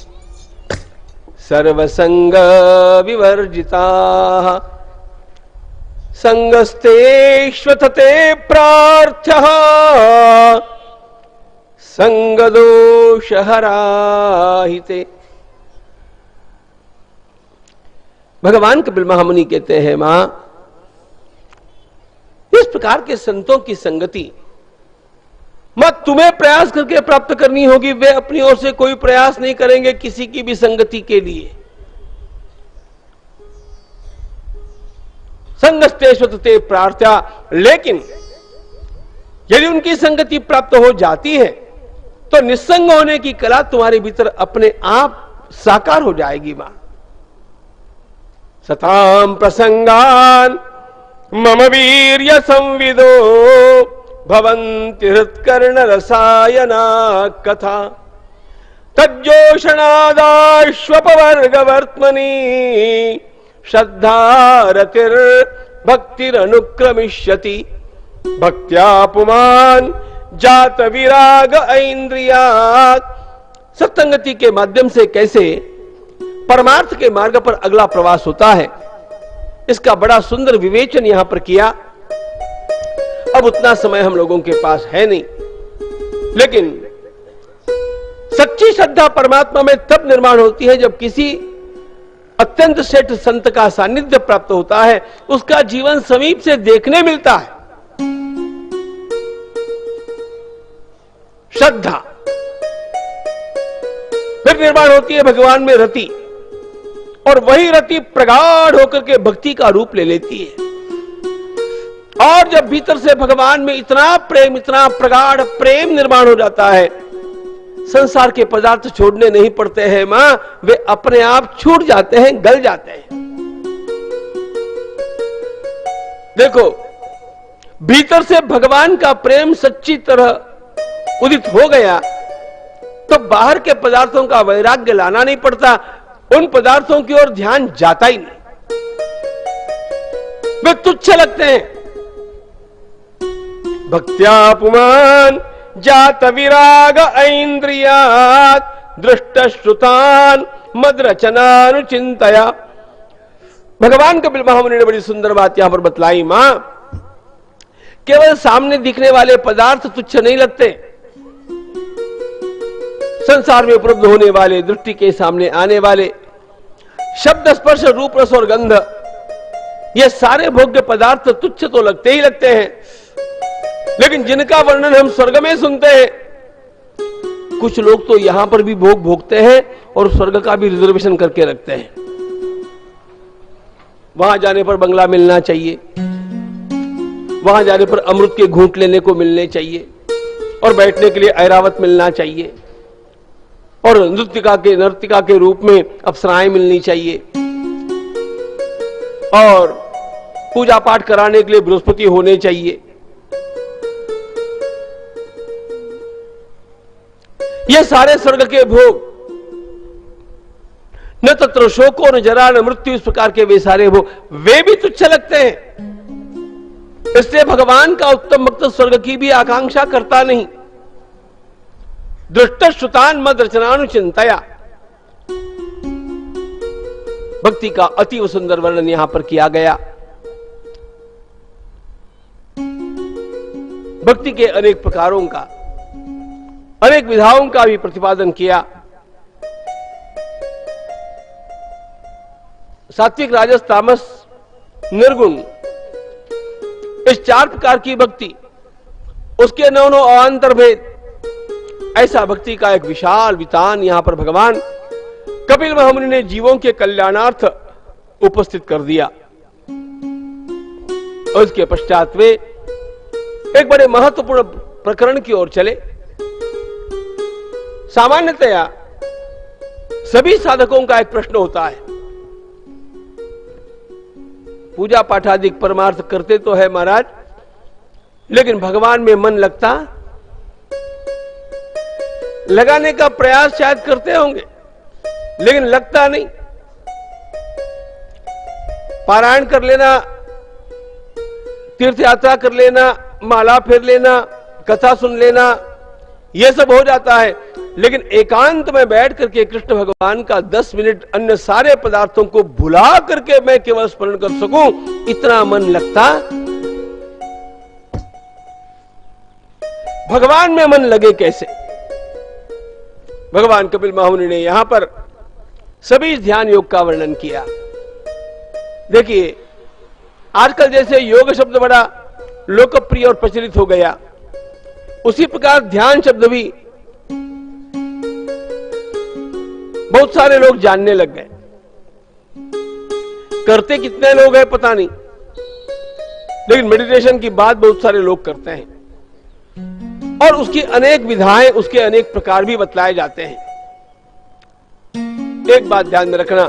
सर्वसंग विवर्जिताः संगस्तेष्वतते प्रार्थ्यः संगदोषहराहिते। भगवान कपिल महामुनि कहते हैं, मां, इस प्रकार के संतों की संगति मां तुम्हें प्रयास करके प्राप्त करनी होगी। वे अपनी ओर से कोई प्रयास नहीं करेंगे किसी की भी संगति के लिए। संगस्तेष्वतते प्रार्थ्या, लेकिन यदि उनकी संगति प्राप्त हो जाती है तो निस्संग होने की कला तुम्हारे भीतर अपने आप साकार हो जाएगी। मां, सताम प्रसंगान मम वीर्य संविदो भवन्ति हृत्कर्ण रसायना कथा तज्जोषणादाश्वपवर्गवर्त्मनि श्रद्धारतिर् भक्तिरनुक्रमिष्यति भक्त्या पुमान् जात विराग ऐन्द्रियात्। सत्संगति के माध्यम से कैसे परमार्थ के मार्ग पर अगला प्रवास होता है, इसका बड़ा सुंदर विवेचन यहां पर किया। अब उतना समय हम लोगों के पास है नहीं, लेकिन सच्ची श्रद्धा परमात्मा में तब निर्माण होती है जब किसी अत्यंत श्रेष्ठ संत का सानिध्य प्राप्त होता है, उसका जीवन समीप से देखने मिलता है। श्रद्धा फिर निर्माण होती है भगवान में रति, और वही रति प्रगाढ़ होकर के भक्ति का रूप ले लेती है। और जब भीतर से भगवान में इतना प्रेम, इतना प्रगाढ़ प्रेम निर्माण हो जाता है, संसार के पदार्थ छोड़ने नहीं पड़ते हैं मां, वे अपने आप छूट जाते हैं, गल जाते हैं। देखो, भीतर से भगवान का प्रेम सच्ची तरह उदित हो गया तो बाहर के पदार्थों का वैराग्य लाना नहीं पड़ता, उन पदार्थों की ओर ध्यान जाता ही नहीं, वे तुच्छ लगते हैं। भक्त्या पुमान जात विराग ऐन्द्रियात् दृष्ट श्रुतान मद रचनानुचिंतया। भगवान कपिल महामुनि ने बड़ी सुंदर बात यहां पर बतलाई। मां, केवल सामने दिखने वाले पदार्थ तुच्छ नहीं लगते, संसार में उपलब्ध होने वाले, दृष्टि के सामने आने वाले शब्द, स्पर्श, रूप, रस और गंध, ये सारे भोग्य पदार्थ तुच्छ तो लगते ही लगते हैं, लेकिन जिनका वर्णन हम स्वर्ग में सुनते हैं, कुछ लोग तो यहां पर भी भोग भोगते हैं और स्वर्ग का भी रिजर्वेशन करके रखते हैं। वहां जाने पर बंगला मिलना चाहिए, वहां जाने पर अमृत के घूंट लेने को मिलने चाहिए, और बैठने के लिए ऐरावत मिलना चाहिए, और नर्तिका के रूप में अप्सराएं मिलनी चाहिए, और पूजा पाठ कराने के लिए बृहस्पति होने चाहिए। ये सारे स्वर्ग के भोग, न तत्र शोको न जरा न मृत्यु, इस प्रकार के वे सारे भोग, वे भी तुच्छ लगते हैं। इसलिए भगवान का उत्तम भक्त स्वर्ग की भी आकांक्षा करता नहीं। दृष्ट श्रुतान मद रचनानुचिंतया, भक्ति का अति सुंदर वर्णन यहां पर किया गया। भक्ति के अनेक प्रकारों का, अनेक विधाओं का भी प्रतिपादन किया। सात्विक, राजस, तामस, निर्गुण, इस 4 प्रकार की भक्ति, उसके 9 अवान्तर भेद, ऐसा भक्ति का एक विशाल वितान यहां पर भगवान कपिल महामुनि ने जीवों के कल्याणार्थ उपस्थित कर दिया। और उसके पश्चात वे एक बड़े महत्वपूर्ण प्रकरण की ओर चले। सामान्यतया सभी साधकों का एक प्रश्न होता है, पूजा पाठादिक परमार्थ करते तो है महाराज, लेकिन भगवान में मन लगता, लगाने का प्रयास शायद करते होंगे लेकिन लगता नहीं। पारायण कर लेना, तीर्थ यात्रा कर लेना, माला फेर लेना, कथा सुन लेना, यह सब हो जाता है, लेकिन एकांत में बैठ करके कृष्ण भगवान का 10 मिनट अन्य सारे पदार्थों को भुला करके मैं केवल स्मरण कर सकूं, इतना मन लगता। भगवान में मन लगे कैसे? भगवान कपिल महामुनि ने यहां पर सभी ध्यान योग का वर्णन किया। देखिए, आजकल जैसे योग शब्द बड़ा लोकप्रिय और प्रचलित हो गया, उसी प्रकार ध्यान शब्द भी बहुत सारे लोग जानने लग गए। करते कितने लोग हैं पता नहीं, लेकिन मेडिटेशन की बात बहुत सारे लोग करते हैं और उसकी अनेक विधाएं, उसके अनेक प्रकार भी बतलाए जाते हैं। एक बात ध्यान में रखना,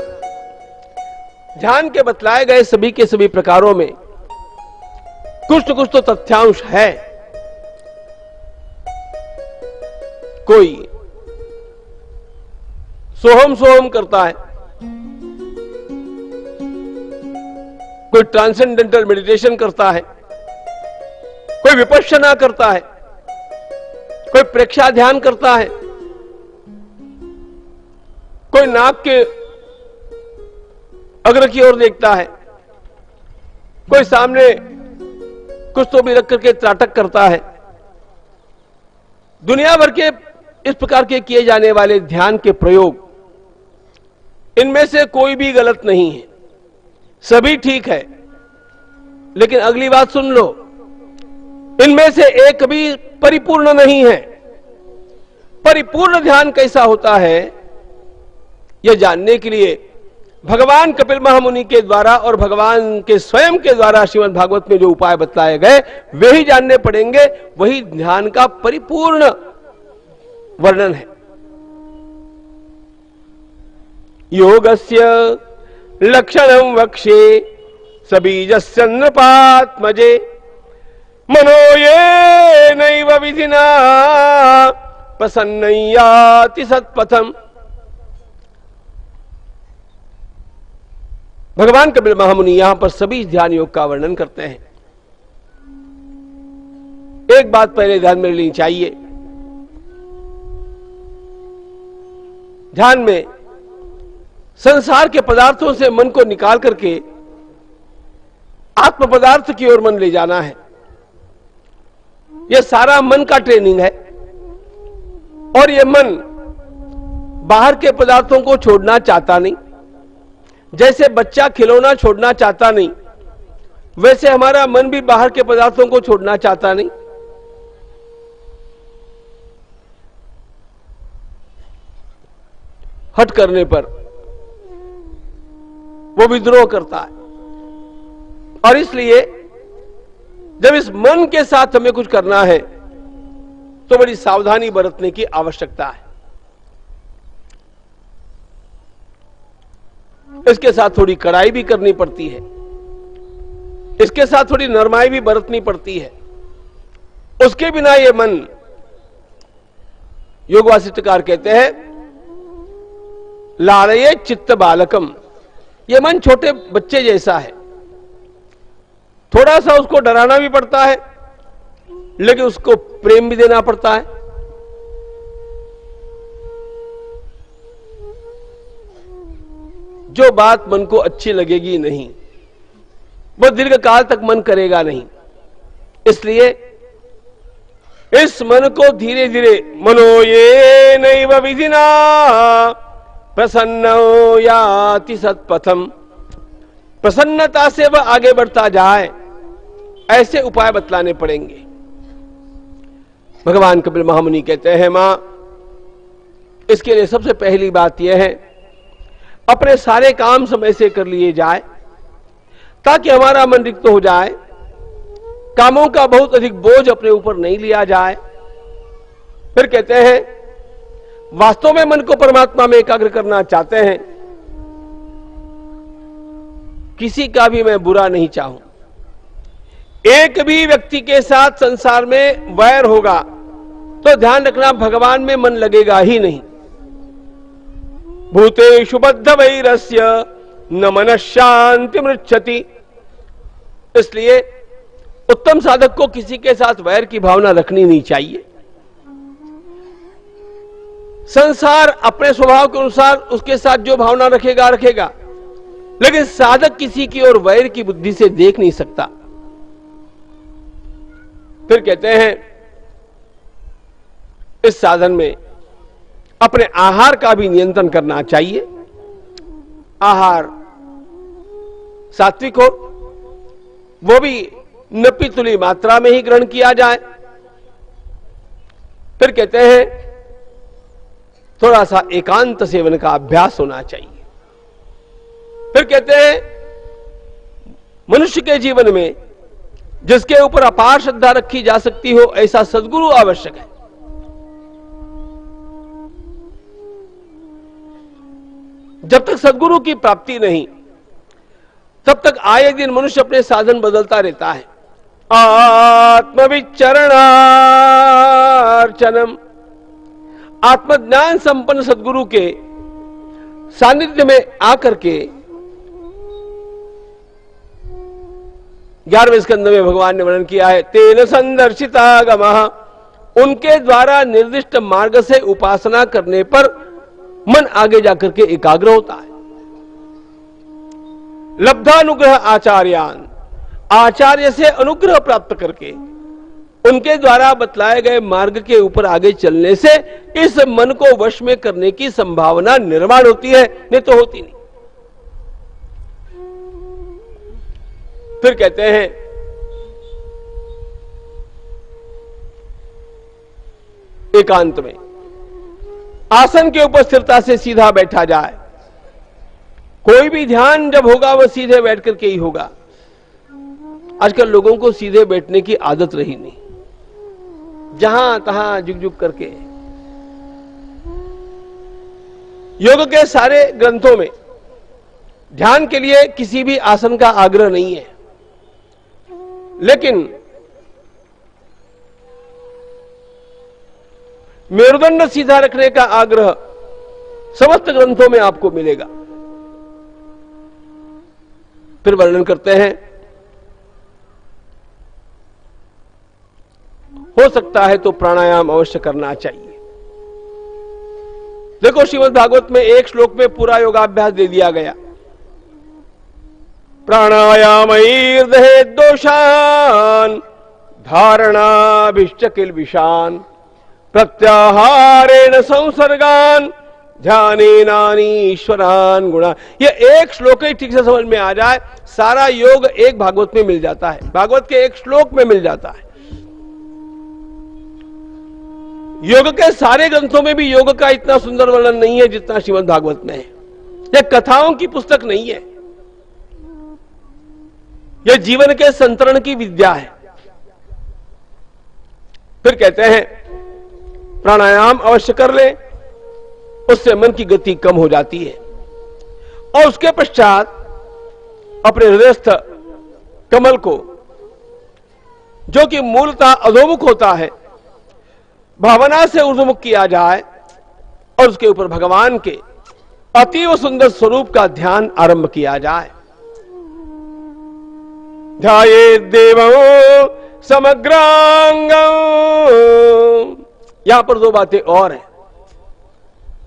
ध्यान के बतलाए गए सभी के सभी प्रकारों में कुछ न कुछ तो तथ्यांश है। कोई सोहम सोहम करता है, कोई ट्रांसेंडेंटल मेडिटेशन करता है, कोई विपश्यना करता है, कोई प्रेक्षा ध्यान करता है, कोई नाक के अग्र की ओर देखता है, कोई सामने कुछ तो भी रख करके त्राटक करता है। दुनिया भर के इस प्रकार के किए जाने वाले ध्यान के प्रयोग, इनमें से कोई भी गलत नहीं है, सभी ठीक है। लेकिन अगली बात सुन लो, इनमें से एक भी परिपूर्ण नहीं है। परिपूर्ण ध्यान कैसा होता है, यह जानने के लिए भगवान कपिल महामुनि के द्वारा और भगवान के स्वयं के द्वारा श्रीमद् भागवत में जो उपाय बतलाए गए वे ही जानने पड़ेंगे। वही ध्यान का परिपूर्ण वर्णन है। योगस्य लक्षणं वक्ष्ये सबीजस्य नृपात्मजे मनो ये नैव विधिना प्रसन्नयाति सत्पथम। भगवान कपिल महामुनि यहां पर सभी ध्यान योग का वर्णन करते हैं। एक बात पहले ध्यान में लेनी चाहिए, ध्यान में संसार के पदार्थों से मन को निकाल करके आत्म पदार्थ की ओर मन ले जाना है। यह सारा मन का ट्रेनिंग है और यह मन बाहर के पदार्थों को छोड़ना चाहता नहीं। जैसे बच्चा खिलौना छोड़ना चाहता नहीं, वैसे हमारा मन भी बाहर के पदार्थों को छोड़ना चाहता नहीं। हट करने पर वो विद्रोह करता है और इसलिए जब इस मन के साथ हमें कुछ करना है तो बड़ी सावधानी बरतने की आवश्यकता है। इसके साथ थोड़ी कड़ाई भी करनी पड़ती है, इसके साथ थोड़ी नरमाई भी बरतनी पड़ती है। उसके बिना ये मन, योग वासिष्ठकार कहते हैं, लालये चित्त बालकम, ये मन छोटे बच्चे जैसा है। थोड़ा सा उसको डराना भी पड़ता है, लेकिन उसको प्रेम भी देना पड़ता है। जो बात मन को अच्छी लगेगी नहीं, वो दीर्घ काल तक मन करेगा नहीं। इसलिए इस मन को धीरे धीरे, मनो ये नैव विधिना प्रसन्नो याति सत्पथम, प्रसन्नता से वह आगे बढ़ता जाए, ऐसे उपाय बतलाने पड़ेंगे। भगवान कपिल महामुनि कहते हैं, मां, इसके लिए सबसे पहली बात यह है, अपने सारे काम समय से कर लिए जाए ताकि हमारा मन रिक्त हो जाए, कामों का बहुत अधिक बोझ अपने ऊपर नहीं लिया जाए। फिर कहते हैं, वास्तव में मन को परमात्मा में एकाग्र करना चाहते हैं, किसी का भी मैं बुरा नहीं चाहूं। एक भी व्यक्ति के साथ संसार में वैर होगा तो ध्यान रखना, भगवान में मन लगेगा ही नहीं। भूतेषु बद्ध वैरस्य न मन शांति मृच्छति। इसलिए उत्तम साधक को किसी के साथ वैर की भावना रखनी नहीं चाहिए। संसार अपने स्वभाव के अनुसार उसके साथ जो भावना रखेगा रखेगा, लेकिन साधक किसी की ओर वैर की बुद्धि से देख नहीं सकता। फिर कहते हैं इस साधन में अपने आहार का भी नियंत्रण करना चाहिए। आहार सात्विक हो, वो भी नपीतुली मात्रा में ही ग्रहण किया जाए। फिर कहते हैं थोड़ा सा एकांत सेवन का अभ्यास होना चाहिए। फिर कहते हैं मनुष्य के जीवन में जिसके ऊपर अपार श्रद्धा रखी जा सकती हो ऐसा सद्गुरु आवश्यक है। जब तक सद्गुरु की प्राप्ति नहीं तब तक आए दिन मनुष्य अपने साधन बदलता रहता है। आत्मविचरणार्चनम, आत्मज्ञान संपन्न सद्गुरु के सानिध्य में आकर के 11वें स्कंद में भगवान ने वर्णन किया है, तेन संदर्शितागमः, उनके द्वारा निर्दिष्ट मार्ग से उपासना करने पर मन आगे जाकर के एकाग्र होता है। लब्धानुग्रह आचार्यान, आचार्य से अनुग्रह प्राप्त करके उनके द्वारा बतलाए गए मार्ग के ऊपर आगे चलने से इस मन को वश में करने की संभावना निर्माण होती है, नहीं तो होती नहीं। फिर कहते हैं एकांत में आसन के ऊपर स्थिरता से सीधा बैठा जाए। कोई भी ध्यान जब होगा वह सीधे बैठ करके ही होगा। आजकल लोगों को सीधे बैठने की आदत रही नहीं, जहां तहां झुक झुक करके। योग के सारे ग्रंथों में ध्यान के लिए किसी भी आसन का आग्रह नहीं है, लेकिन मेरुदंड सीधा रखने का आग्रह समस्त ग्रंथों में आपको मिलेगा। फिर वर्णन करते हैं हो सकता है तो प्राणायाम अवश्य करना चाहिए। देखो श्रीमद् भागवत में एक श्लोक में पूरा योगाभ्यास दे दिया गया। प्राणायामैर्दहे दोषान धारणाभिश्च किल्बिषान प्रत्याहारेण संसर्गान ध्यानेनानीश्वरान गुणा। ये एक श्लोक ही ठीक से समझ में आ जाए, सारा योग एक भागवत में मिल जाता है, भागवत के एक श्लोक में मिल जाता है। योग के सारे ग्रंथों में भी योग का इतना सुंदर वर्णन नहीं है जितना श्रीमद् भागवत में है। यह कथाओं की पुस्तक नहीं है, यह जीवन के संतरण की विद्या है। फिर कहते हैं प्राणायाम अवश्य कर ले, उससे मन की गति कम हो जाती है। और उसके पश्चात अपने हृदयस्थ कमल को, जो कि मूलतः अधोमुख होता है, भावना से ऊर्ध्वमुख किया जाए और उसके ऊपर भगवान के अतीव सुंदर स्वरूप का ध्यान आरंभ किया जाए। ध्यायेत् देवं समग्रांगं। यहां पर दो बातें और हैं।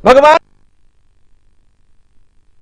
भगवान